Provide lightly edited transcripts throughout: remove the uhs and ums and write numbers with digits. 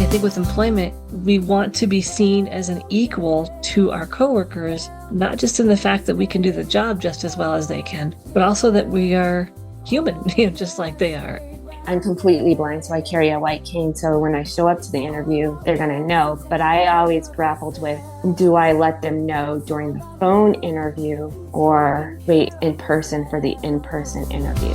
think with employment, we want to be seen as an equal to our coworkers, not just in the fact that we can do the job just as well as they can, but also that we are human, just like they are. I'm completely blind, so I carry a white cane. So when I show up to the interview, they're going to know. But I always grappled with, do I let them know during the phone interview or wait in person for the in-person interview?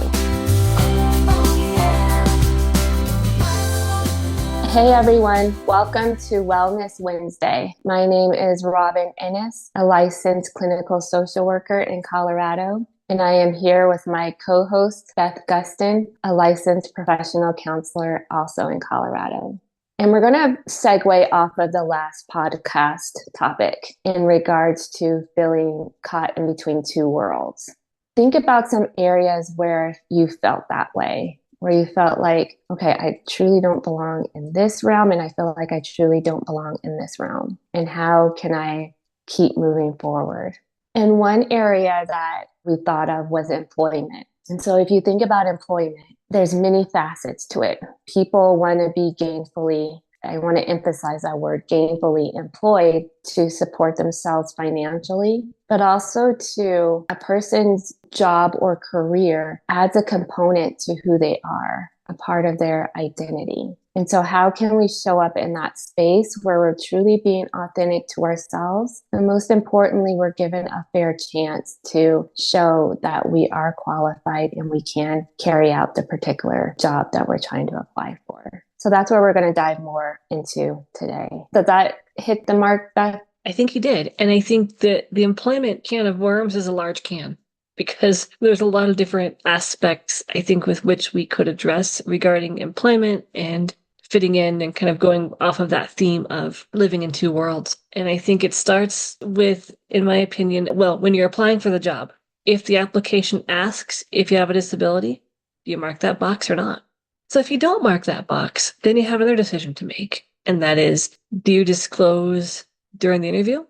Hey everyone, welcome to Wellness Wednesday. My name is Robin Ennis, a licensed clinical social worker in Colorado. And I am here with my co-host, Beth Gustin, a licensed professional counselor also in Colorado. And we're going to segue off of the last podcast topic in regards to feeling caught in between two worlds. Think about some areas where you felt that way, where you felt like, okay, I truly don't belong in this realm, and I feel like I truly don't belong in this realm. And how can I keep moving forward? And one area that we thought of was employment. And so if you think about employment, there's many facets to it. People want to be gainfully, I want to emphasize that word, gainfully employed to support themselves financially, but also to a person's job or career adds a component to who they are, a part of their identity. And so how can we show up in that space where we're truly being authentic to ourselves? And most importantly, we're given a fair chance to show that we are qualified and we can carry out the particular job that we're trying to apply for. So that's where we're going to dive more into today. Does that hit the mark, Beth? I think you did. And I think that the employment can of worms is a large can, because there's a lot of different aspects, I think, with which we could address regarding employment and fitting in and kind of going off of that theme of living in two worlds. And I think it starts with, in my opinion, well, when you're applying for the job, if the application asks if you have a disability, do you mark that box or not? So if you don't mark that box, then you have another decision to make. And that is, do you disclose during the interview?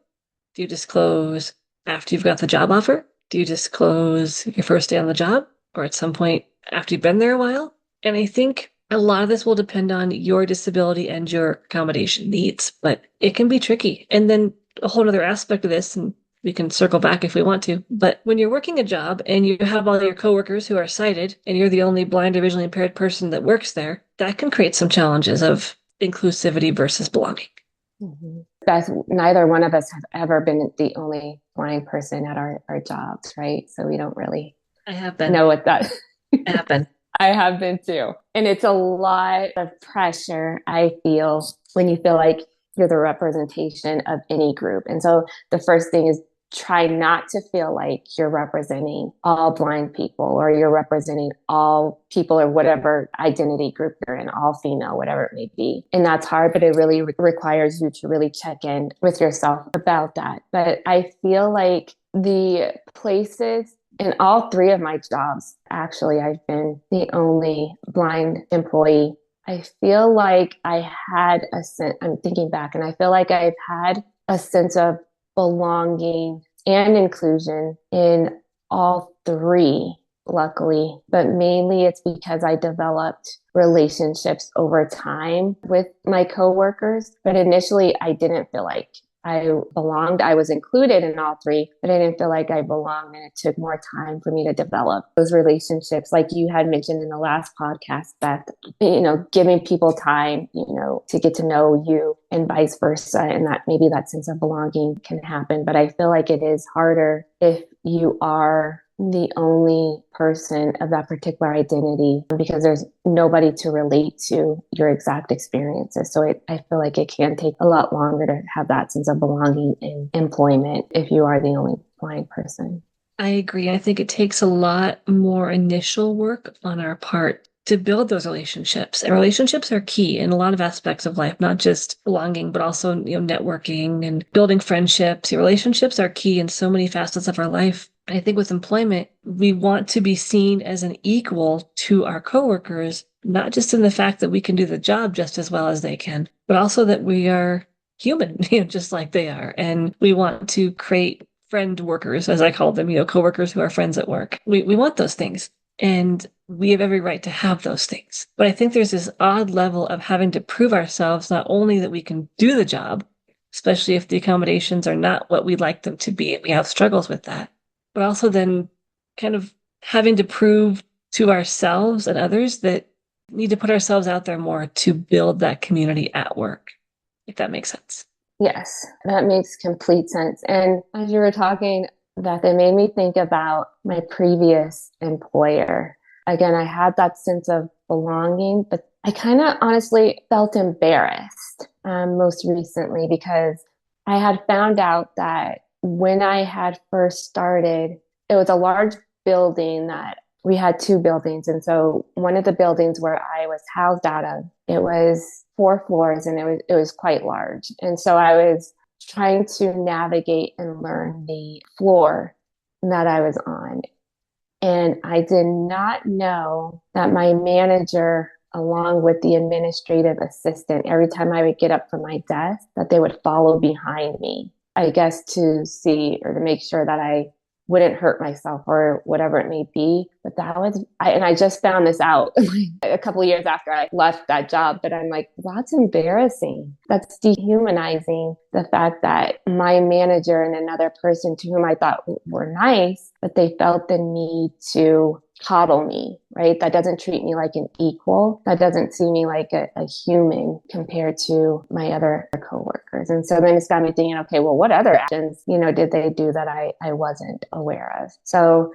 Do you disclose after you've got the job offer? Do you disclose your first day on the job or at some point after you've been there a while? And I think a lot of this will depend on your disability and your accommodation needs, but it can be tricky. And then a whole other aspect of this, and we can circle back if we want to, but when you're working a job and you have all your coworkers who are sighted and you're the only blind or visually impaired person that works there, that can create some challenges of inclusivity versus belonging. Mm-hmm. Beth, neither one of us have ever been the only blind person at our jobs, right? So we don't really know what that happened. I have been too. And it's a lot of pressure, I feel, when you feel like you're the representation of any group. And so the first thing is try not to feel like you're representing all blind people or you're representing all people or whatever identity group you're in, all female, whatever it may be. And that's hard, but it really requires you to really check in with yourself about that. But I feel like the places in all three of my jobs, actually, I've been the only blind employee. I feel like I had a sense, I'm thinking back, and I feel like I've had a sense of belonging and inclusion in all three, luckily. But mainly it's because I developed relationships over time with my coworkers. But initially, I didn't feel like I belonged. I was included in all three, but I didn't feel like I belonged. And it took more time for me to develop those relationships. Like you had mentioned in the last podcast, Beth, giving people time, to get to know you and vice versa. And that maybe that sense of belonging can happen. But I feel like it is harder if you are the only person of that particular identity because there's nobody to relate to your exact experiences. So I feel like it can take a lot longer to have that sense of belonging in employment if you are the only blind person. I agree. I think it takes a lot more initial work on our part to build those relationships. And relationships are key in a lot of aspects of life, not just belonging, but also, networking and building friendships. Your relationships are key in so many facets of our life. I think with employment, we want to be seen as an equal to our coworkers, not just in the fact that we can do the job just as well as they can, but also that we are human, just like they are. And we want to create friend workers, as I call them, coworkers who are friends at work. We want those things. And we have every right to have those things. But I think there's this odd level of having to prove ourselves, not only that we can do the job, especially if the accommodations are not what we'd like them to be, and we have struggles with that, but also then kind of having to prove to ourselves and others that need to put ourselves out there more to build that community at work, if that makes sense. Yes, that makes complete sense. And as you were talking, Beth, it made me think about my previous employer. Again, I had that sense of belonging, but I kind of honestly felt embarrassed most recently because I had found out that when I had first started, it was a large building that we had two buildings. And so one of the buildings where I was housed out of, it was 4 floors and it was quite large. And so I was trying to navigate and learn the floor that I was on. And I did not know that my manager, along with the administrative assistant, every time I would get up from my desk, that they would follow behind me, I guess, to see or to make sure that I wouldn't hurt myself or whatever it may be. But and I just found this out a couple of years after I left that job. But I'm like, that's embarrassing. That's dehumanizing, the fact that my manager and another person to whom I thought were nice, but they felt the need to coddle me, right? That doesn't treat me like an equal. That doesn't see me like a human compared to my other coworkers. And so then it's got me thinking, okay, well, what other actions, did they do that I wasn't aware of? So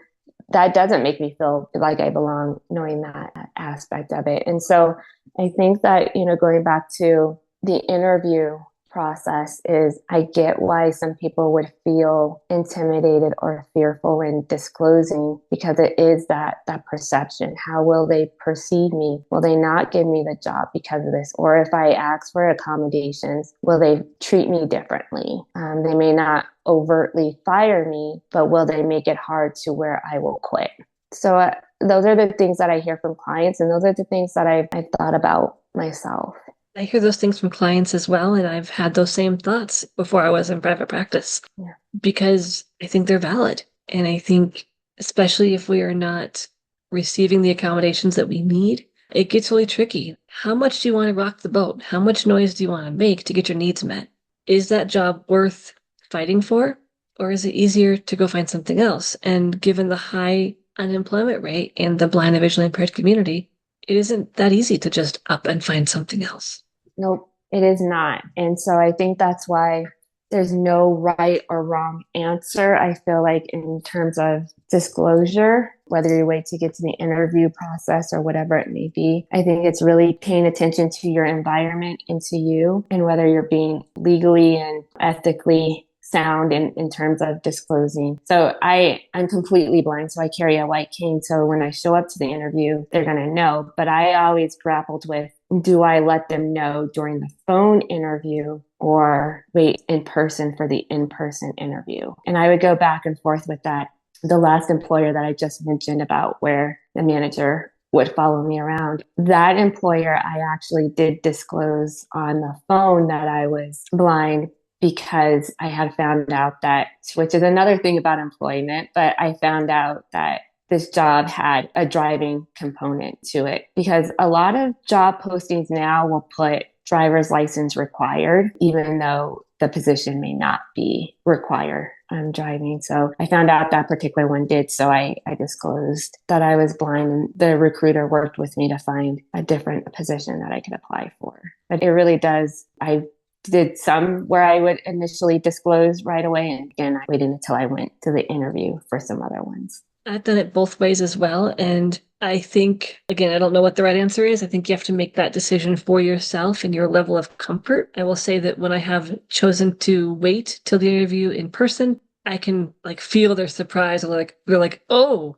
that doesn't make me feel like I belong, knowing that aspect of it. And so I think that, going back to the interview process, is I get why some people would feel intimidated or fearful in disclosing, because it is that perception. How will they perceive me? Will they not give me the job because of this? Or if I ask for accommodations, will they treat me differently? They may not overtly fire me, but will they make it hard to where I will quit? So those are the things that I hear from clients, and those are the things that I've thought about myself. I hear those things from clients as well, and I've had those same thoughts before I was in private practice, Yeah. because I think they're valid. And I think, especially if we are not receiving the accommodations that we need, it gets really tricky. How much do you want to rock the boat? How much noise do you want to make to get your needs met? Is that job worth fighting for? Or is it easier to go find something else? And given the high unemployment rate in the blind and visually impaired community, it isn't that easy to just up and find something else. Nope, it is not. And so I think that's why there's no right or wrong answer. I feel like in terms of disclosure, whether you wait to get to the interview process or whatever it may be, I think it's really paying attention to your environment and to you, and whether you're being legally and ethically sound in terms of disclosing. So I'm completely blind, so I carry a white cane. So when I show up to the interview, they're going to know. But I always grappled with, do I let them know during the phone interview or wait in person for the in-person interview? And I would go back and forth with that. The last employer that I just mentioned about, where the manager would follow me around, that employer, I actually did disclose on the phone that I was blind, because I had found out that, which is another thing about employment, but I found out that this job had a driving component to it, because a lot of job postings now will put driver's license required, even though the position may not be require driving. So I found out that particular one did. So I disclosed that I was blind, and the recruiter worked with me to find a different position that I could apply for. But it really does. I did some where I would initially disclose right away, and again, I waited until I went to the interview for some other ones. I've done it both ways as well. And I think, again, I don't know what the right answer is. I think you have to make that decision for yourself and your level of comfort. I will say that when I have chosen to wait till the interview in person, I can feel their surprise, or they're like, oh,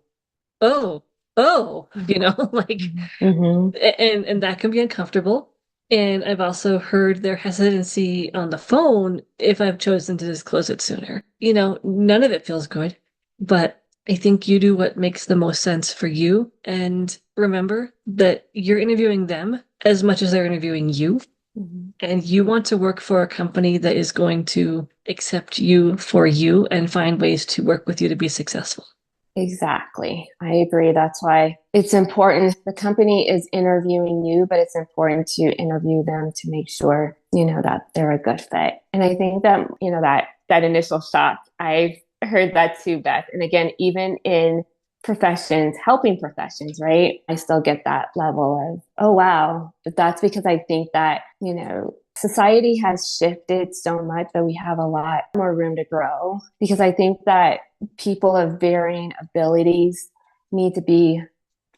oh, oh, like, Mm-hmm. and that can be uncomfortable. And I've also heard their hesitancy on the phone if I've chosen to disclose it sooner. None of it feels good, but I think you do what makes the most sense for you. And remember that you're interviewing them as much as they're interviewing you. Mm-hmm. And you want to work for a company that is going to accept you for you and find ways to work with you to be successful. Exactly. I agree. That's why it's important. The company is interviewing you, but it's important to interview them to make sure, that they're a good fit. And I think that, that initial shock, I've heard that too, Beth. And again, even in professions, helping professions, right? I still get that level of, oh, wow. But that's because I think that, society has shifted so much that we have a lot more room to grow, because I think that people of varying abilities need to be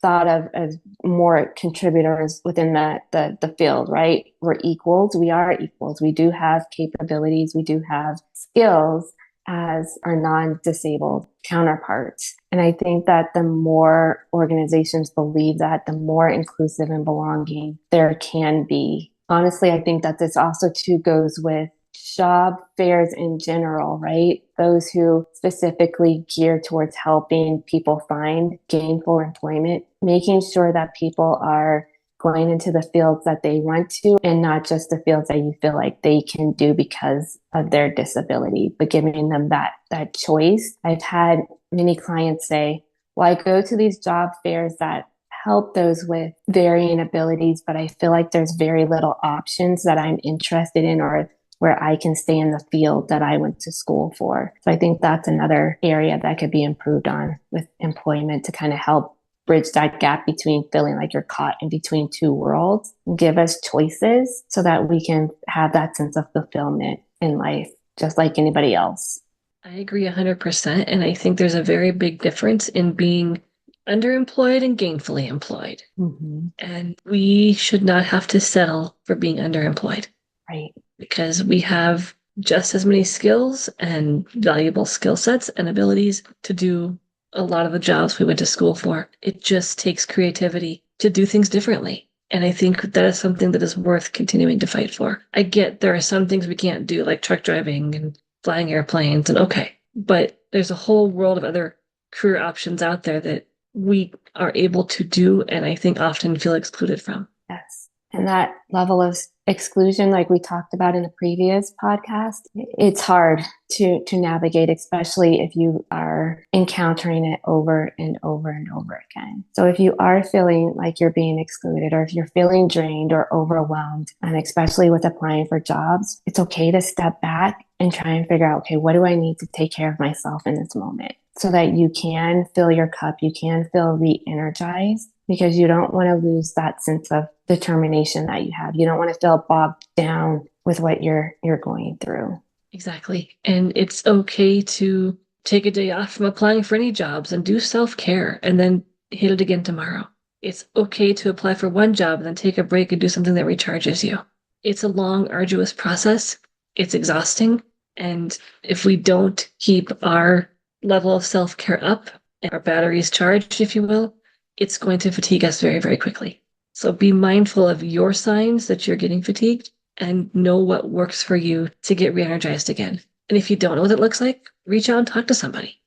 thought of as more contributors within the field, right? We're equals. We are equals. We do have capabilities. We do have skills as our non-disabled counterparts. And I think that the more organizations believe that, the more inclusive and belonging there can be. Honestly, I think that this also too goes with job fairs in general, right? Those who specifically gear towards helping people find gainful employment, making sure that people are going into the fields that they want to, and not just the fields that you feel like they can do because of their disability, but giving them that choice. I've had many clients say, well, I go to these job fairs that help those with varying abilities, but I feel like there's very little options that I'm interested in or where I can stay in the field that I went to school for. So I think that's another area that could be improved on with employment to kind of help bridge that gap between feeling like you're caught in between two worlds. Give us choices so that we can have that sense of fulfillment in life, just like anybody else. I agree 100%. And I think there's a very big difference in being underemployed and gainfully employed. Mm-hmm. And we should not have to settle for being underemployed. Right. Because we have just as many skills and valuable skill sets and abilities to do a lot of the jobs we went to school for. It just takes creativity to do things differently. And I think that is something that is worth continuing to fight for. I get there are some things we can't do, like truck driving and flying airplanes, and okay. But there's a whole world of other career options out there that we are able to do, and I think often feel excluded from. Yes. And that level of exclusion, like we talked about in the previous podcast, it's hard to navigate, especially if you are encountering it over and over and over again. So if you are feeling like you're being excluded, or if you're feeling drained or overwhelmed, and especially with applying for jobs, it's okay to step back and try and figure out, okay, what do I need to take care of myself in this moment so that you can fill your cup, you can feel re-energized, because you don't want to lose that sense of determination that you have. You don't want to feel bogged down with what you're going through. Exactly. And it's okay to take a day off from applying for any jobs and do self-care and then hit it again tomorrow. It's okay to apply for one job and then take a break and do something that recharges you. It's a long, arduous process. It's exhausting. And if we don't keep our level of self-care up and our batteries charged, if you will, it's going to fatigue us very, very quickly. So be mindful of your signs that you're getting fatigued and know what works for you to get re-energized again. And if you don't know what it looks like, reach out and talk to somebody.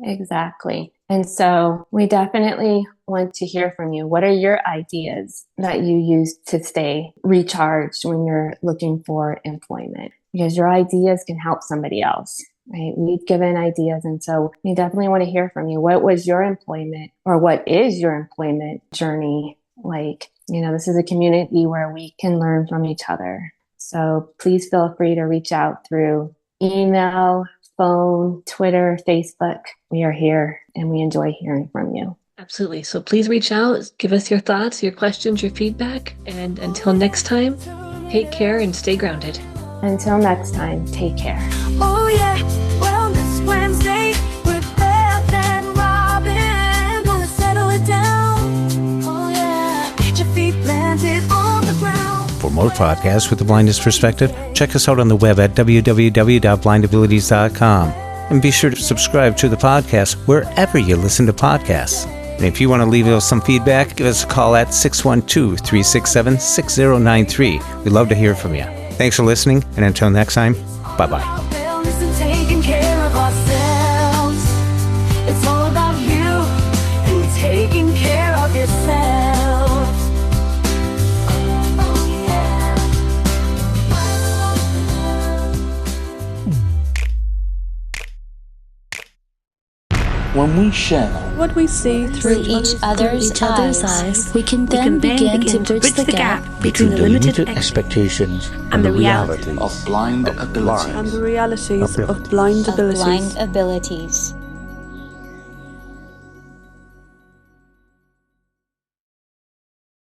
Exactly. And so we definitely want to hear from you. What are your ideas that you use to stay recharged when you're looking for employment? Because your ideas can help somebody else. Right? We've given ideas. And so we definitely want to hear from you. What was your employment, or what is your employment journey like? This is a community where we can learn from each other. So please feel free to reach out through email, phone, Twitter, Facebook. We are here and we enjoy hearing from you. Absolutely. So please reach out, give us your thoughts, your questions, your feedback. And until next time, take care and stay grounded. Until next time, take care. Oh yeah, Wellness Wednesday with Beth and Robin. Gonna settle it down. Oh yeah, get your feet planted on the ground. For more podcasts with the blindness perspective, check us out on the web at www.blindabilities.com. And be sure to subscribe to the podcast wherever you listen to podcasts. And if you want to leave us some feedback, give us a call at 612-367-6093. We'd love to hear from you. Thanks for listening, and until next time, bye-bye. Wellness and taking care of ourselves. It's all about you and taking care of yourself. Oh yeah. When we share what we see through each other's eyes, we can then begin to bridge the gap between the limited expectations and the reality of blind abilities. and the realities of blind abilities.